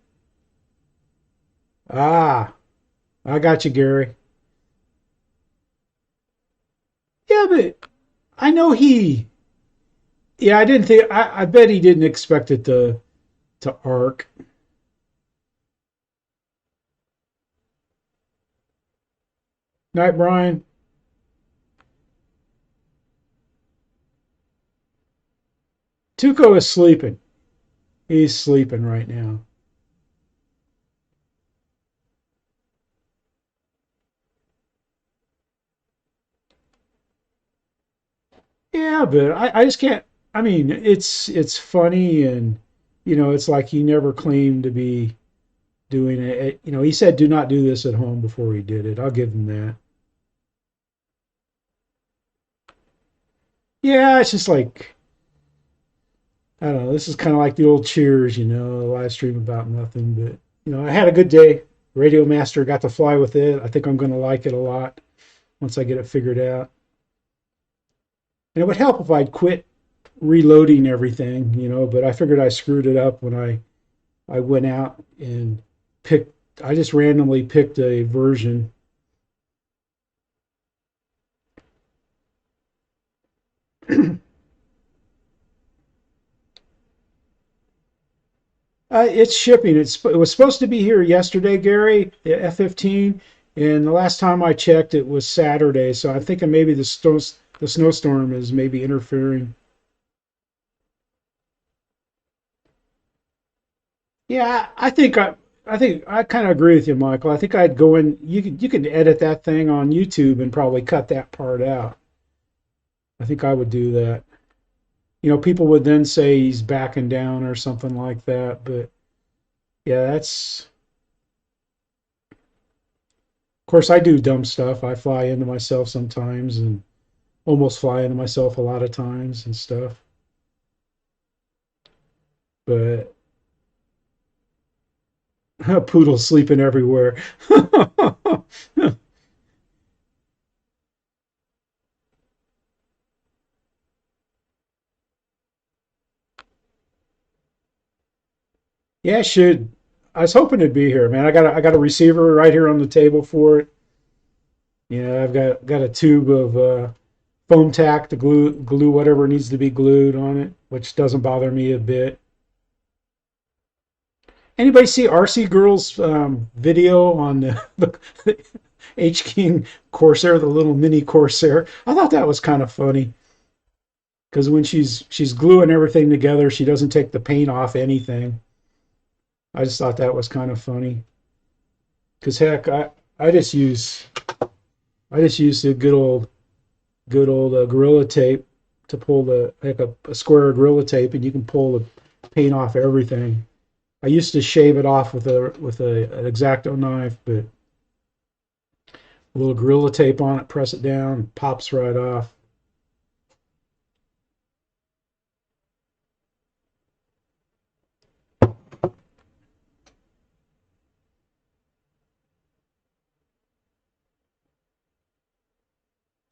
Ah, I got you, Gary. Yeah, but I know he. Yeah, I didn't think. I bet he didn't expect it to arc. Night, Brian. Tuco is sleeping. He's sleeping right now. Yeah, but I just can't. I mean, it's funny, and it's like he never claimed to be doing it. He said, "Do not do this at home" before he did it. I'll give him that. Yeah, it's just like I don't know. This is kind of like the old Cheers, a live stream about nothing. But I had a good day. Radio Master got to fly with it. I think I'm going to like it a lot once I get it figured out. And it would help if I'd quit reloading everything, but I figured I screwed it up when I went out and picked. I just randomly picked a version. It's shipping. It was supposed to be here yesterday, Gary, the F-15, and the last time I checked, it was Saturday. So I'm thinking maybe the snowstorm is maybe interfering. Yeah, I think I kind of agree with you, Michael. I think I'd go in. You could edit that thing on YouTube and probably cut that part out. I think I would do that. People would then say he's backing down or something like that. But yeah, of course, I do dumb stuff. I fly into myself sometimes and almost fly into myself a lot of times and stuff. But poodle sleeping everywhere. Yeah, it should. I was hoping it'd be here, man. I got a receiver right here on the table for it. I've got a tube of foam tack to glue whatever needs to be glued on it, which doesn't bother me a bit. Anybody see RC Girl's video on the H King Corsair, the little mini Corsair? I thought that was kind of funny because when she's gluing everything together, she doesn't take the paint off anything. I just thought that was kind of funny because heck, I just use I just use the good old Gorilla Tape to pull the like a square of Gorilla Tape, and you can pull the paint off everything. I used to shave it off with an X-Acto knife, but a little Gorilla Tape on it, press it down, pops right off.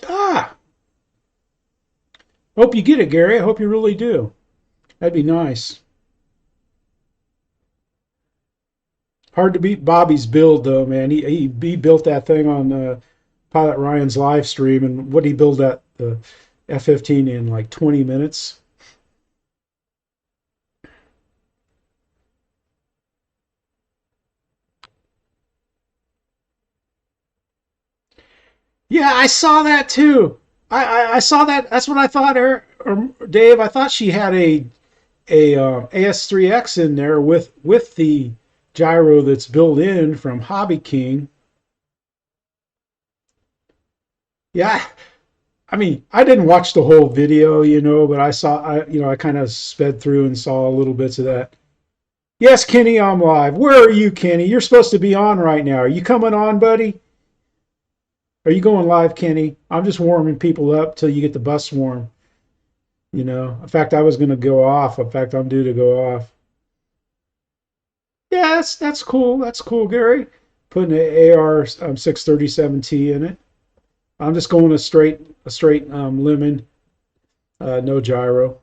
Ah, hope you get it, Gary. I hope you really do. That'd be nice. Hard to beat Bobby's build though, man. He built that thing on Pilot Ryan's live stream, and what he built that the F-15 in like 20 minutes. Yeah, I saw that too. I saw that. That's what I thought, Dave. I thought she had a AS3X in there with the gyro that's built in from Hobby King. Yeah, I mean, I didn't watch the whole video, but I kind of sped through and saw little bits of that. Yes, Kenny, I'm live. Where are you, Kenny? You're supposed to be on right now. Are you coming on, buddy? Are you going live, Kenny? I'm just warming people up till you get the bus warm. In fact, I was going to go off. In fact, I'm due to go off. Yeah, that's cool. That's cool, Gary. Putting an AR 637T in it. I'm just going a straight lemon, no gyro.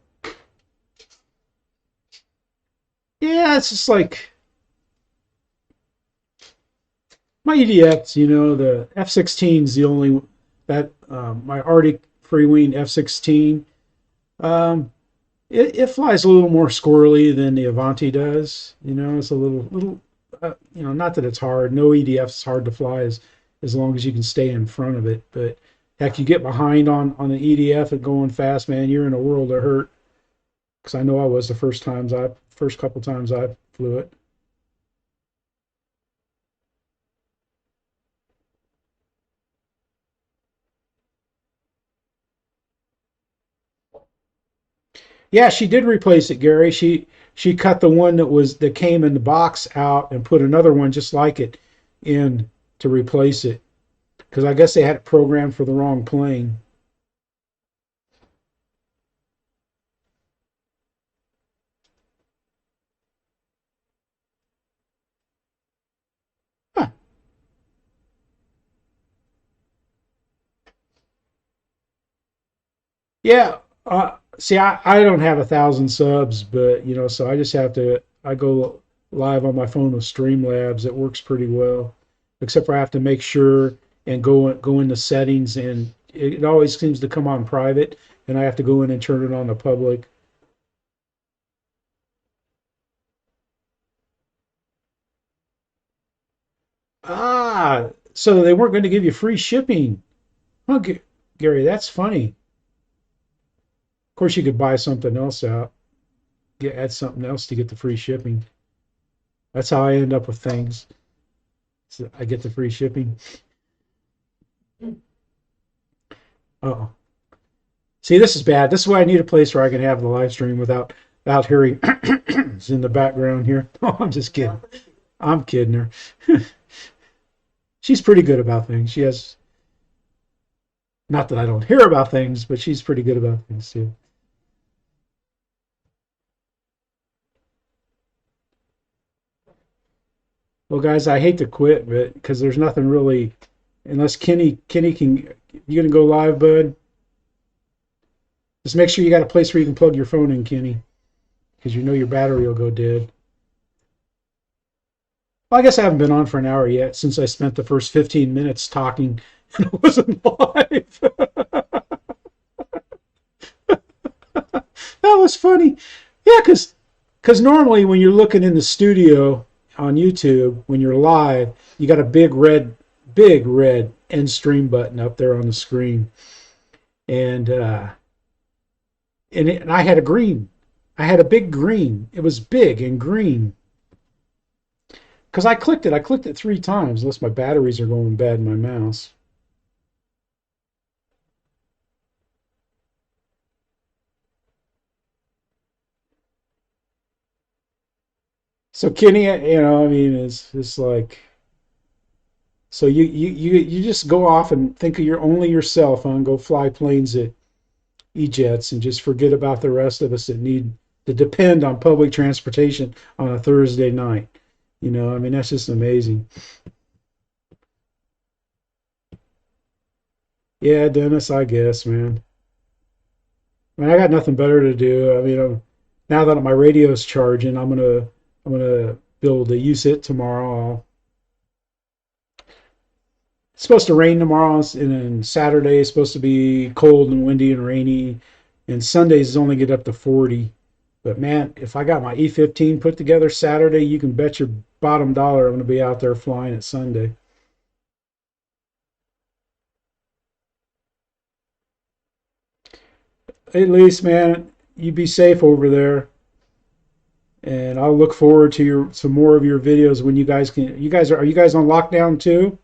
Yeah, it's just like my EDX. The F-16 is the only that my Arctic free wing F-16. Um, it flies a little more squirrely than the Avanti does. It's a little. Not that it's hard. No EDF is hard to fly as long as you can stay in front of it. But heck, you get behind on the EDF and going fast, man, you're in a world of hurt. Because I know I was the first couple times I flew it. Yeah, she did replace it, Gary. She cut the one that came in the box out and put another one just like it in to replace it because I guess they had it programmed for the wrong plane. Huh. Yeah. See, I don't have 1,000 subs, but so I just have to. I go live on my phone with Streamlabs. It works pretty well, except for I have to make sure and go into settings, and it always seems to come on private, and I have to go in and turn it on to public. So they weren't going to give you free shipping. Huh, Gary, that's funny. Of course, you could buy something else out, add something else to get the free shipping. That's how I end up with things. So I get the free shipping. Oh, see, this is bad. This is why I need a place where I can have the live stream without hearing it's in the background here. Oh, I'm just kidding. I'm kidding her. She's pretty good about things. She has not that I don't hear about things, but she's pretty good about things too. Well, guys, I hate to quit, but because there's nothing really, unless Kenny can, you gonna go live, bud? Just make sure you got a place where you can plug your phone in, Kenny, because you know your battery will go dead. Well, I guess I haven't been on for an hour yet since I spent the first 15 minutes talking and it wasn't live. That was funny. Yeah, because normally when you're looking in the studio on YouTube, when you're live, you got a big red end stream button up there on the screen, and and I had a green. I had a big green. It was big and green because I clicked it. I clicked it 3 times, unless my batteries are going bad in my mouse. So Kenny, I mean, it's like so you just go off and think of your only yourself and go fly planes at E-jets and just forget about the rest of us that need to depend on public transportation on a Thursday night. I mean, that's just amazing. Yeah, Dennis, I guess, man. I mean, I got nothing better to do. I mean, now that my radio's charging, I'm gonna be able to use it tomorrow. It's supposed to rain tomorrow, and then Saturday is supposed to be cold and windy and rainy, and Sundays only get up to 40. But man, if I got my E15 put together Saturday, you can bet your bottom dollar I'm going to be out there flying it Sunday. At least, man, you be safe over there, and I'll look forward to your some more of your videos when you guys can. Are you guys on lockdown too?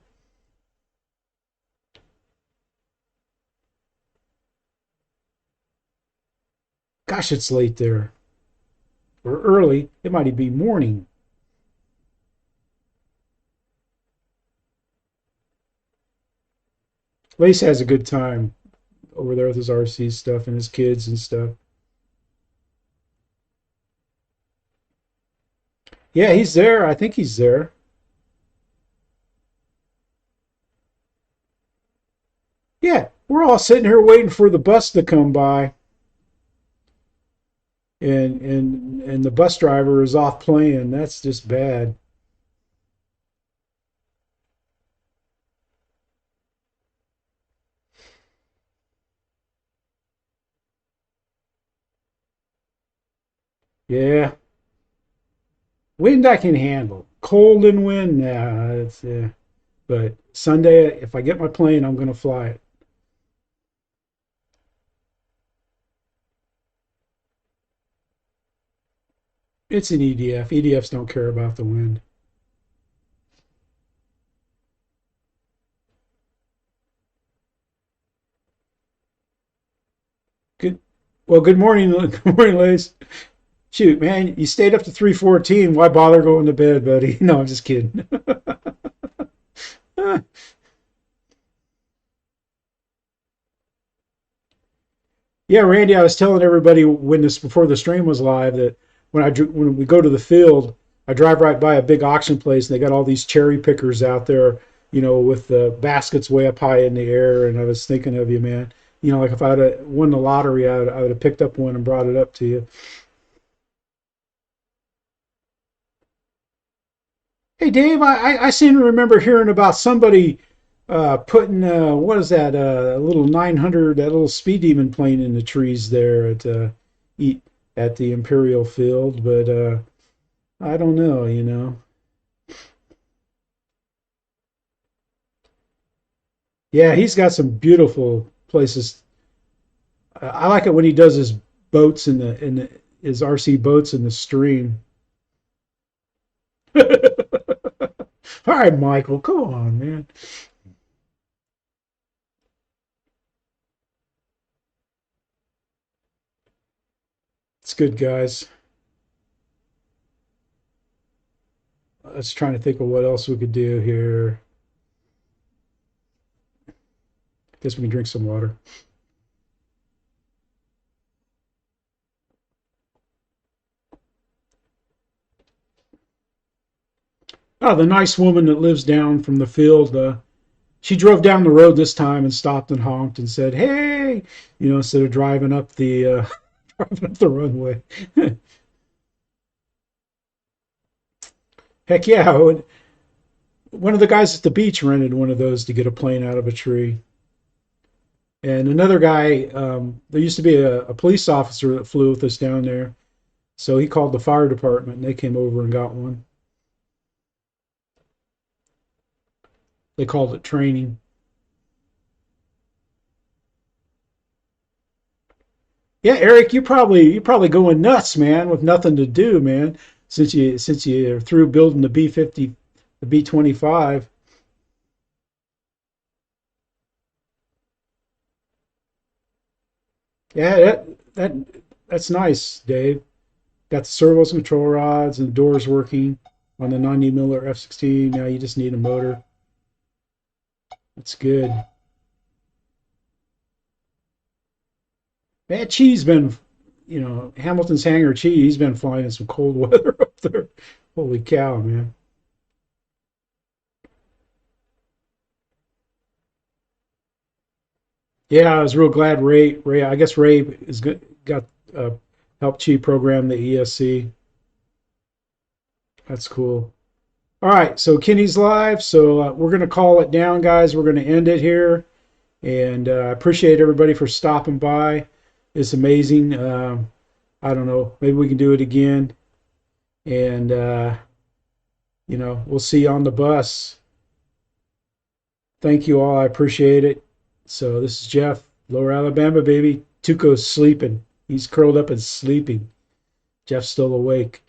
Gosh, it's late there, or early. It might even be morning. Lace has a good time over there with his RC stuff and his kids and stuff. Yeah, he's there. I think he's there. Yeah, we're all sitting here waiting for the bus to come by, and the bus driver is off playing. That's just bad. Yeah, wind I can handle. Cold and wind, nah, it's but Sunday, if I get my plane, I'm gonna fly it. It's an EDF. EDFs don't care about the wind. Good. Well, good morning, good morning, Lace. Shoot, man, you stayed up to 3:14. Why bother going to bed, buddy? No, I'm just kidding. Yeah, Randy, I was telling everybody when this before the stream was live that when we go to the field, I drive right by a big auction place and they got all these cherry pickers out there, with the baskets way up high in the air. And I was thinking of you, man. Like if I had won the lottery, I would have picked up one and brought it up to you. Hey, Dave, I seem to remember hearing about somebody putting what is that a little 900 that little speed demon plane in the trees there e- at the Imperial Field, but I don't know. Yeah, he's got some beautiful places. I like it when he does his boats in his RC boats in the stream. All right, Michael, come on, man. It's good, guys. Let's trying to think of what else we could do here. Guess we can drink some water. Oh, the nice woman that lives down from the field. She drove down the road this time and stopped and honked and said, "Hey," instead of driving up the driving up the runway. Heck yeah! One of the guys at the beach rented one of those to get a plane out of a tree. And another guy, there used to be a police officer that flew with us down there. So he called the fire department and they came over and got one. They called it training. Yeah, Eric, you probably going nuts, man, with nothing to do, man. Since you are through building the B-50, the B-25. Yeah, that's nice, Dave. Got the servos, control rods, and the doors working on the 90 miller F-16. Now you just need a motor. That's good. Man, Chee's been, Hamilton's hangar Chee, he's been flying in some cold weather up there. Holy cow, man. Yeah, I was real glad I guess Ray is good, got helped Chee program the ESC. That's cool. All right, so Kenny's live. So we're going to call it down, guys. We're going to end it here. And I appreciate everybody for stopping by. It's amazing. I don't know. Maybe we can do it again. And, we'll see you on the bus. Thank you all. I appreciate it. So this is Jeff, Lower Alabama, baby. Tuco's sleeping. He's curled up and sleeping. Jeff's still awake.